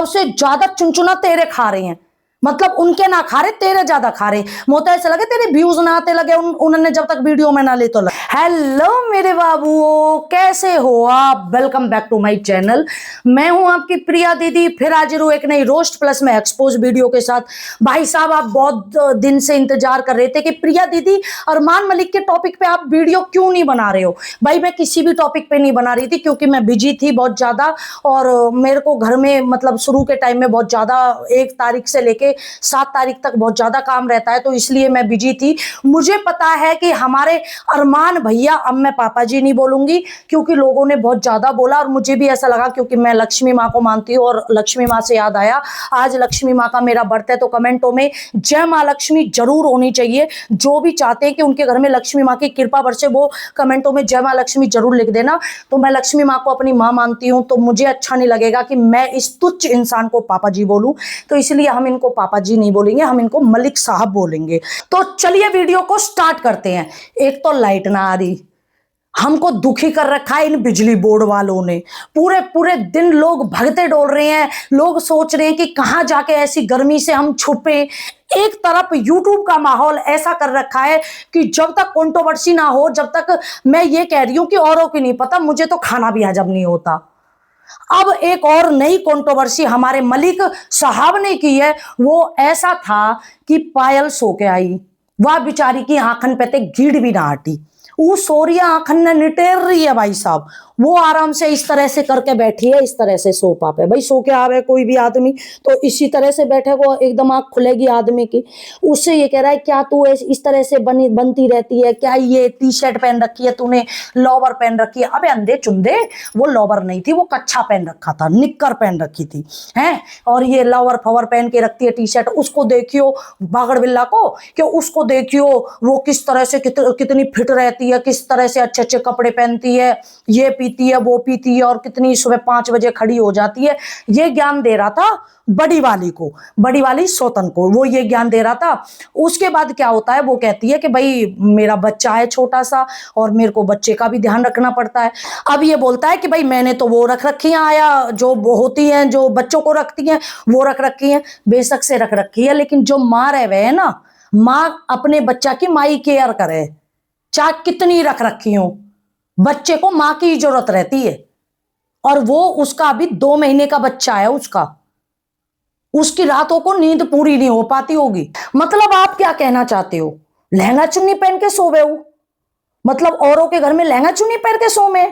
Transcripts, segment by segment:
सबसे ज्यादा चुनचुना तेरे खा रहे हैं, मतलब उनके ना खा रहे, तेरे ज्यादा खा रहे। मोता ऐसे लगे तेरे व्यूज ना आते लगे उन्होंने जब तक वीडियो में ना ले तो लगे। हेलो मेरे बाबुओ, कैसे हो आप? Welcome back to my channel. मैं हूं आपकी प्रिया दीदी, फिर हाजिर हूं एक नई रोस्ट प्लस में एक्सपोज वीडियो के साथ। भाई साहब, आप बहुत दिन से इंतजार कर रहे थे कि प्रिया दीदी अरमान मलिक के टॉपिक पे आप वीडियो क्यों नहीं बना रहे हो। भाई मैं किसी भी टॉपिक पे नहीं बना रही थी क्योंकि मैं बिजी थी बहुत ज्यादा, और मेरे को घर में मतलब शुरू के टाइम में बहुत ज्यादा 1 तारीख से लेके 7 तारीख तक बहुत ज्यादा काम रहता है, तो इसलिए मैं बिजी थी। मुझे पता है कि हमारे अरमान भैया, अब मैं पापा जी नहीं बोलूंगी क्योंकि लोगों ने बहुत ज्यादा बोला और मुझे भी ऐसा लगा क्योंकि मैं लक्ष्मी माँ को मानती हूँ। और लक्ष्मी माँ से याद आया, आज लक्ष्मी माँ का मेरा बर्थ है, तो कमेंटों में जय माँ लक्ष्मी जरूर होनी चाहिए। जो भी चाहते हैं कि उनके घर में लक्ष्मी माँ की कृपा बरसे वो कमेंटों में जय माँ लक्ष्मी जरूर लिख देना। तो मैं लक्ष्मी माँ को अपनी माँ मानती हूँ, तो मुझे अच्छा नहीं लगेगा कि मैं इस तुच्छ इंसान को पापा जी बोलूं, तो इसलिए हम इनको पापा जी नहीं बोलेंगे, हम इनको मलिक साहब बोलेंगे। तो चलिए वीडियो को स्टार्ट करते हैं। एक तो लाइट ना आ रही, हमको दुखी कर रखा है इन बिजली बोर्ड वालों ने। पूरे पूरे दिन लोग भगते डोल रहे हैं, लोग सोच रहे हैं कि कहां जाके ऐसी गर्मी से हम छुपे। एक तरफ यूट्यूब का माहौल ऐसा कर रखा है कि जब तक कंट्रोवर्सी ना हो, जब तक, मैं ये कह रही हूं कि औरों की नहीं पता, मुझे तो खाना भी हजम नहीं होता। अब एक और नई कंट्रोवर्सी हमारे मलिक साहब ने की है। वो ऐसा था कि पायल सो के आई, वह बेचारी की आंखन पे ते गीड़ भी ना हटी, वो सोरिया आंखन ने निटेर रही है। भाई साहब, वो आराम से इस तरह से करके बैठी है, इस तरह से सो पापे। भाई सो के आवे कोई भी आदमी तो इसी तरह से बैठे को एकदम आंख खुलेगी आदमी की। उससे ये कह रहा है क्या तू इस तरह से बनती रहती है, क्या ये टी शर्ट पहन रखी है तूने, लोवर पहन रखी है। अबे अंधे चुंदे, वो लोवर नहीं थी, वो कच्छा पहन रखा था, निक्कर पहन रखी थी हैं। और ये लोवर फवर पहन के रखती है टी शर्ट। उसको देखियो बागड़ बिल्ला को, कि उसको देखियो वो किस तरह से कितनी फिट रहती है, किस तरह से अच्छे अच्छे कपड़े पहनती है, ये पीती है वो पीती है, और कितनी सुबह 5 बजे खड़ी हो जाती है। ये ज्ञान दे रहा था बड़ी वाली को, बड़ी वाली सौतन को, वो ये ज्ञान दे रहा था। उसके बाद क्या होता है, वो कहती है कि भाई मेरा बच्चा है छोटा सा और मेरे को बच्चे का भी ध्यान रखना पड़ता है। अब ये बोलता है कि भाई मैंने तो वो रख रखी है, आया जो होती हैं जो बच्चों को रखती हैं वो रख रखी है। बेशक से रख रखी है, लेकिन जो माँ रह है ना, माँ अपने बच्चा की माई केयर करे, चाहे कितनी रख रखी हो, बच्चे को माँ की जरूरत रहती है। और वो उसका अभी 2 महीने का बच्चा है, उसकी रातों को नींद पूरी नहीं हो पाती होगी। मतलब आप क्या कहना चाहते हो? लहंगा चुन्नी पहन के सोवे हो, मतलब औरों के घर में लहंगा चुन्नी पहन के सोवे?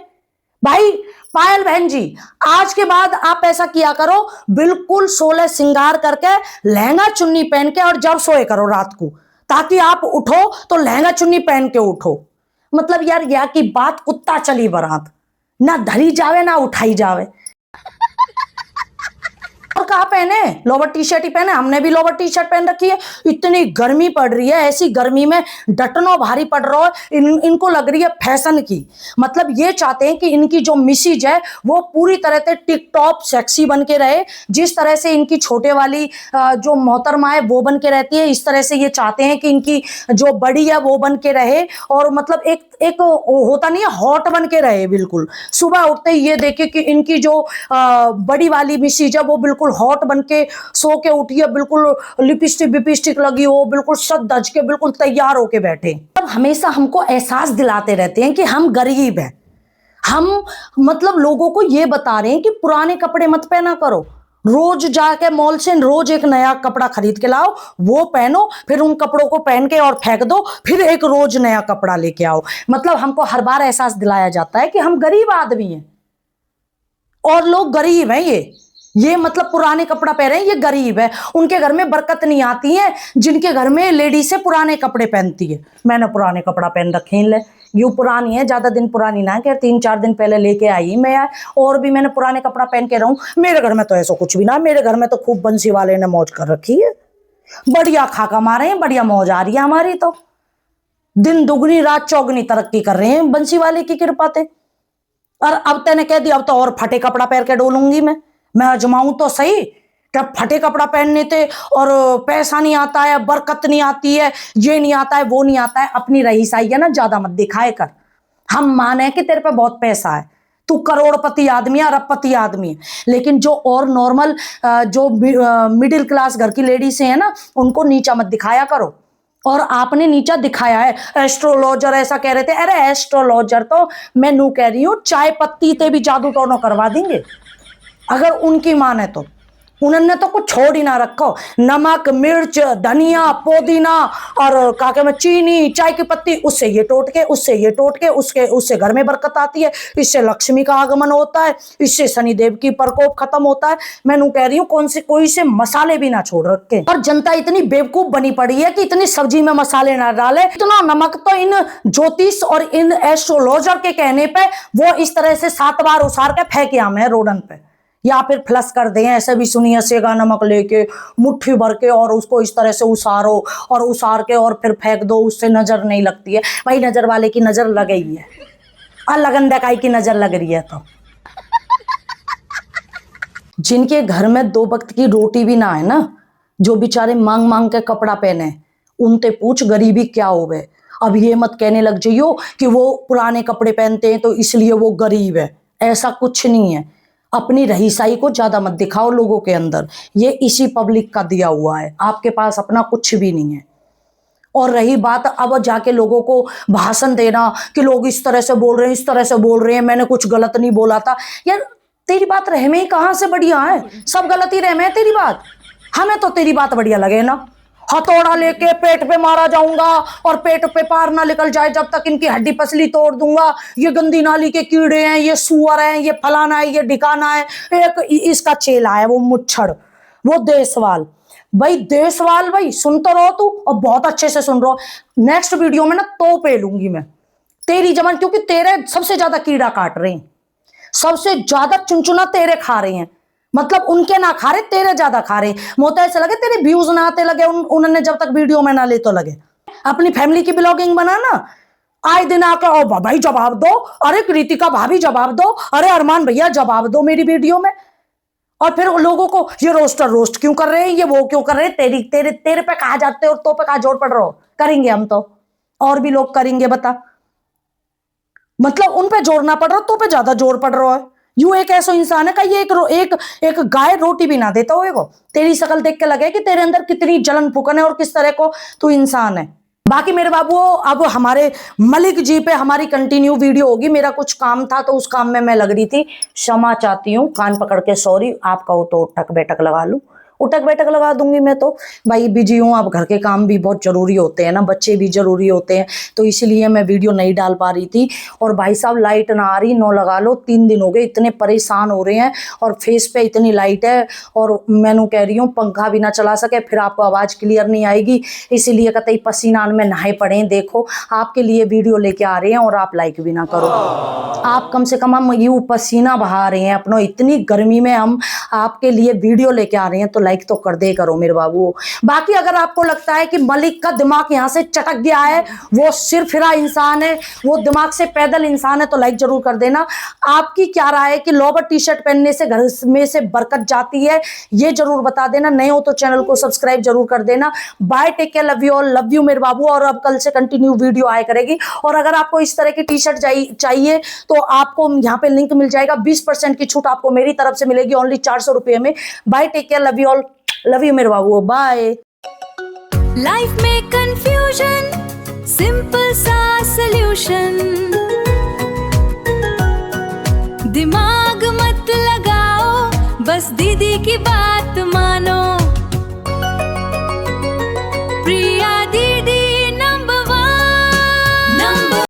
भाई पायल बहन जी, आज के बाद आप ऐसा किया करो, बिल्कुल 16 श्रृंगार करके लहंगा चुन्नी पहन के, और जब सोए करो रात को, ताकि आप उठो तो लहंगा चुन्नी पहन के उठो। मतलब यार, यह की बात कुत्ता चली बारात, ना धरी जावे ना उठाई जावे। और कहा पहने, लोवर टी शर्ट ही पहने। हमने भी लोवर टी शर्ट पहन रखी है। इतनी गर्मी पड़ रही है, ऐसी गर्मी में डटनो भारी पड़ रहा है। इनको लग रही है फैशन की। मतलब ये चाहते हैं कि इनकी जो मिसेज है वो पूरी तरह से टिक टॉप सेक्सी बन के रहे, जिस तरह से इनकी छोटे वाली जो मोहतरमा है वो बन के रहती है, इस तरह से ये चाहते हैं कि इनकी जो बड़ी है वो बन के रहे। और मतलब एक होता नहीं है, हॉट बन के रहे बिल्कुल। सुबह उठते ही ये देखे कि इनकी जो बड़ी वाली मिसेज है वो बिल्कुल हॉट बन के सो के उठी है, बिल्कुल लिपस्टिक बिपिस्टिक लगी हो, बिल्कुल सज धज के बिल्कुल तैयार होके बैठे। अब हमेशा हमको एहसास दिलाते रहते हैं कि हम गरीब हैं। हम मतलब लोगों को ये बता रहे हैं कि पुराने कपड़े मत पहना करो, रोज जाके मॉल से रोज एक नया कपड़ा खरीद के लाओ, वो पहनो, फिर उन कपड़ों को पहन के और फेंक दो, फिर एक रोज नया कपड़ा लेके आओ। मतलब हमको हर बार एहसास दिलाया जाता है कि हम गरीब आदमी हैं और लोग गरीब हैं। ये मतलब पुराने कपड़ा पहने, ये गरीब है, उनके घर में बरकत नहीं आती है जिनके घर में लेडीज से पुराने कपड़े पहनती है। मैंने पुराने कपड़ा पहन रखे हैं, यूं पुरानी है, ज्यादा दिन पुरानी ना है कि 3-4 दिन पहले लेके आई मैं, और भी मैंने पुराने कपड़ा पहन के रहूं। मेरे घर में तो ऐसा कुछ भी ना, मेरे घर में तो खूब बंसी वाले ने मौज कर रखी है, बढ़िया खाका मारे हैं, बढ़िया मौज आ रही है हमारी तो, दिन दुगनी रात चौगनी तरक्की कर रहे हैं बंसी वाले की कृपा से। और अब तेने कह दिया अब तो और फटे कपड़ा पहन के डोलूंगी मैं अजमाऊं तो सही, क्या फटे कपड़ा पहनने थे और पैसा नहीं आता है, बरकत नहीं आती है, ये नहीं आता है वो नहीं आता है। अपनी रईसाई है ना ज्यादा मत दिखाए कर। हम माने कि तेरे पे बहुत पैसा है, तू करोड़पति आदमी है, अरबपति आदमी है। लेकिन जो और नॉर्मल जो मिडिल क्लास घर की लेडीज है ना, उनको नीचा मत दिखाया करो। और आपने नीचा दिखाया है। एस्ट्रोलॉजर ऐसा कह रहे थे, अरे एस्ट्रोलॉजर तो मैं नू कह रही हूँ चाय पत्ती ते भी जादू टोनो करवा देंगे अगर उनकी माने तो। उन्होंने तो कुछ छोड़ ही ना रखो, नमक, मिर्च, धनिया, पुदीना और काके में चीनी, चाय की पत्ती, उससे ये टोट के, उससे ये टोट के, उससे घर में बरकत आती है, इससे लक्ष्मी का आगमन होता है, इससे शनिदेव की प्रकोप खत्म होता है। मैं नू कह रही हूँ कोई से मसाले भी ना छोड़ रखे। और जनता इतनी बेवकूफ बनी पड़ी है कि इतनी सब्जी में मसाले ना डाले। इतना नमक तो इन ज्योतिष और इन एस्ट्रोलॉजर के कहने पे वो इस तरह से 7 बार उसार के फेंके हमें रोडन पे, या फिर फ्लश कर दें। ऐसे भी सुनिए, सेगा नमक लेके मुट्ठी भर के और उसको इस तरह से उसारो और उसार के और फिर फेंक दो, उससे नजर नहीं लगती है। भाई नजर वाले की नजर लगे ही है, और लगन डकाई की नजर लग रही है। तो जिनके घर में 2 वक्त की रोटी भी ना है ना, जो बेचारे मांग मांग के कपड़ा पहने, उनसे पूछ गरीबी क्या होवे। अब ये मत कहने लग जाइयो कि वो पुराने कपड़े पहनते हैं तो इसलिए वो गरीब है, ऐसा कुछ नहीं है। अपनी रहीसाई को ज्यादा मत दिखाओ लोगों के अंदर, ये इसी पब्लिक का दिया हुआ है, आपके पास अपना कुछ भी नहीं है। और रही बात अब जाके लोगों को भाषण देना कि लोग इस तरह से बोल रहे हैं, इस तरह से बोल रहे हैं, मैंने कुछ गलत नहीं बोला था। यार तेरी बात रहमे ही कहाँ से बढ़िया है, सब गलत ही रहमे है तेरी बात। हमें तो तेरी बात बढ़िया लगे ना। हथौड़ा लेके पेट पे मारा जाऊंगा और पेट पे पार ना निकल जाए जब तक इनकी हड्डी पसली तोड़ दूंगा, ये गंदी नाली के कीड़े हैं, ये सुअर हैं, ये फलाना है, ये ढिकाना है। एक इसका चेला है वो मुच्छड़, वो देसवाल। भाई देसवाल भाई सुन तो रहो तू, और बहुत अच्छे से सुन रहो। नेक्स्ट वीडियो में ना तो पे लूंगी मैं तेरी जबान, क्योंकि तेरे सबसे ज्यादा कीड़ा काट रहे हैं, सबसे ज्यादा चुनचुना तेरे खा रहे हैं। मतलब उनके ना खा रहे, तेरे ज्यादा खा रहे। मोता ऐसे लगे तेरे व्यूज ना आते लगे उन्होंने जब तक वीडियो में ना ले तो लगे। अपनी फैमिली की ब्लॉगिंग बना ना, आए दिन आकर ओ भाई जवाब दो, अरे कृतिका भाभी जवाब दो, अरे अरमान भैया जवाब दो मेरी वीडियो में। और फिर लोगों को ये रोस्टर रोस्ट क्यों कर रहे हैं, ये वो क्यों कर रहे हैं, तेरे पे कहा जाते और तो पे कहा जोर पड़ रहा हो। करेंगे हम तो, और भी लोग करेंगे बता। मतलब उन पे जोर ना पड़ रहा, तो पे ज्यादा जोर पड़ रहा है। यू एक ऐसा इंसान है का ये एक गाय रोटी भी ना देता होएगा। तेरी शक्ल देख के लगे कि तेरे अंदर कितनी जलन फूकन है और किस तरह को तू इंसान है। बाकी मेरे बाबू अब हमारे मलिक जी पे हमारी कंटिन्यू वीडियो होगी। मेरा कुछ काम था तो उस काम में मैं लग रही थी, क्षमा चाहती हूँ, कान पकड़ के सॉरी। आपका वो तो उठक बैठक लगा लूं, उठक बैठक लगा दूंगी मैं तो। भाई बिजी हूँ, अब घर के काम भी बहुत जरूरी होते हैं ना, बच्चे भी जरूरी होते हैं, तो इसलिए मैं वीडियो नहीं डाल पा रही थी। और भाई साहब लाइट ना आ रही, 9 लगा लो, 3 दिन हो गए, इतने परेशान हो रहे हैं। और फेस पे इतनी लाइट है और मैंने कह रही हूँ पंखा भी ना चला सके फिर आपको आवाज क्लियर नहीं आएगी, इसीलिए कतई पसीना में नहाए पड़े। देखो आपके लिए वीडियो लेके आ रहे हैं और आप लाइक भी ना करो। आप कम से कम, हम यूं पसीना बहा रहे हैं अपनो, इतनी गर्मी में हम आपके लिए वीडियो लेके आ रहे हैं, तो लाइक तो कर दे करो मेरे बाबू। बाकी अगर आपको लगता है कि मलिक का दिमाग यहाँ से चटक गया है, वो सिरफिरा इंसान है, वो दिमाग से पैदल इंसान है, तो लाइक जरूर कर देना। आपकी क्या राय है कि लोवर टी शर्ट पहनने से घर में से बरकत जाती है, ये जरूर बता देना। नए हो तो चैनल को सब्सक्राइब जरूर कर देना। Bye, take care, love you all, love you मेरे बाबू। और अब कल से कंटिन्यू वीडियो आया करेगी। और अगर आपको इस तरह की टी शर्ट चाहिए तो आपको यहाँ पे लिंक मिल जाएगा, 20% की छूट आपको मेरी तरफ से मिलेगी ओनली 400 रुपये में। Bye, take care, love you all, love you मेरे बाबू, बाय। लाइफ में कंफ्यूजन, सिंपल सा सॉल्यूशन, दिमाग मत लगाओ, बस दीदी की बात मानो। प्रिया